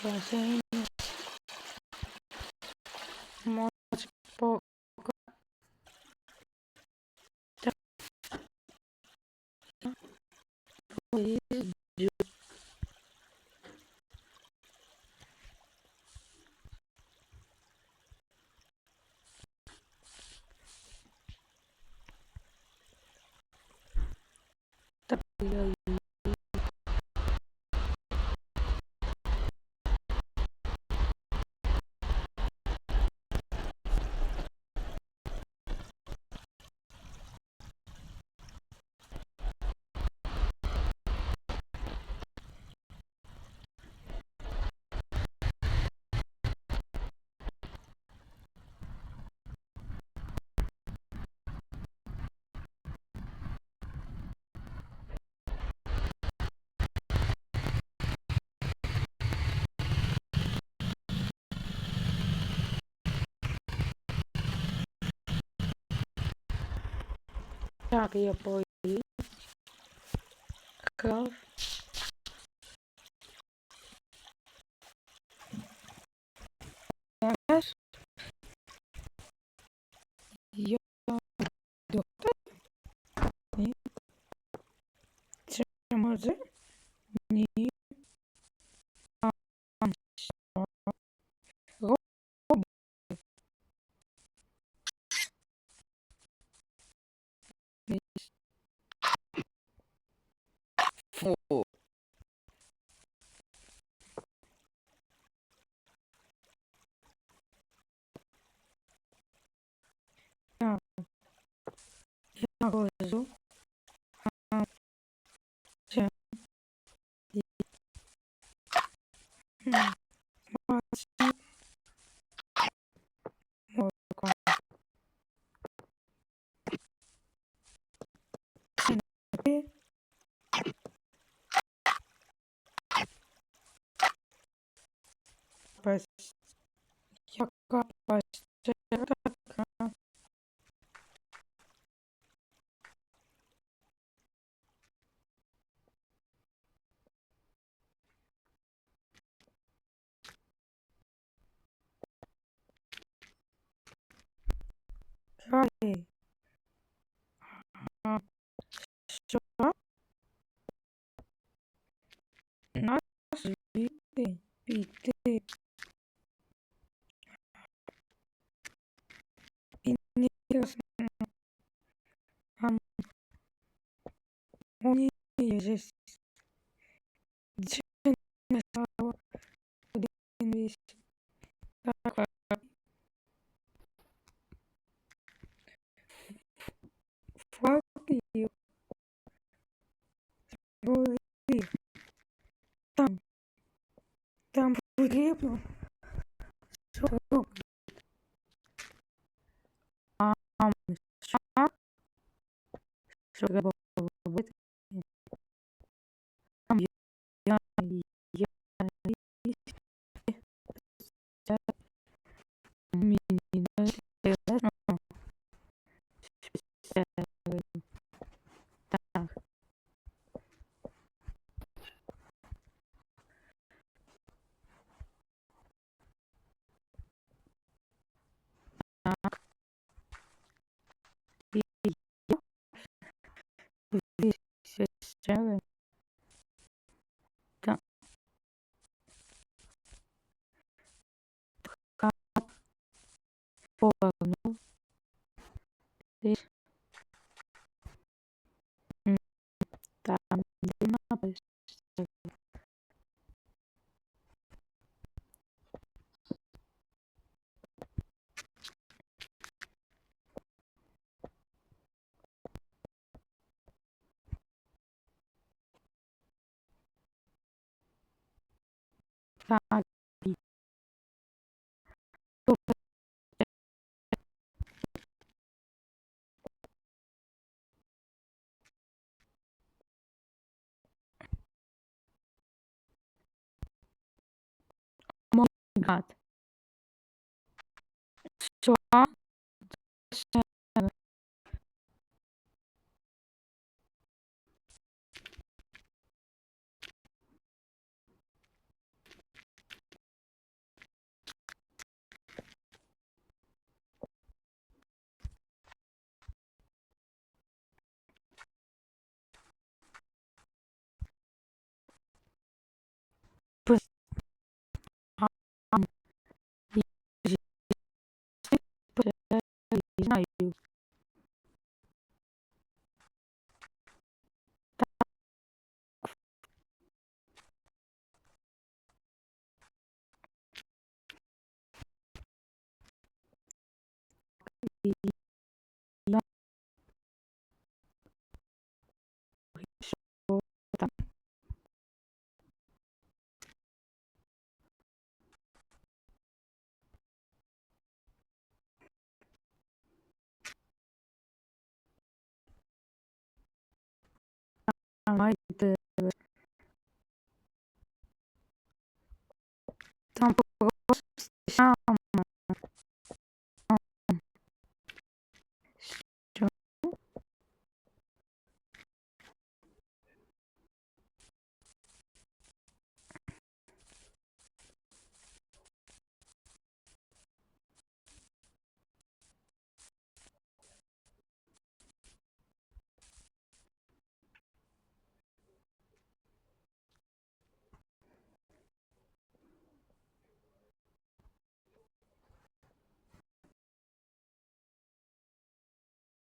by saying saying much poker так я поїхав. Знаєш, я доктор, ні, це може, ні, що, Фу. я говорю, це, бачу, морква, синаки, без, яка пастера, край, що, на звідти, піти, і не ясно, мені здесь, чи не стало, один весь, так, факт, говорив, там, там потрібно, що робити, що, що треба робити, там я, я, я, мені не ясно, що це, так, так, і я, ви, сестри, так, повернув, там, де написано, так, і мой брат, що, це, знаю. І я що там. Маєте там просто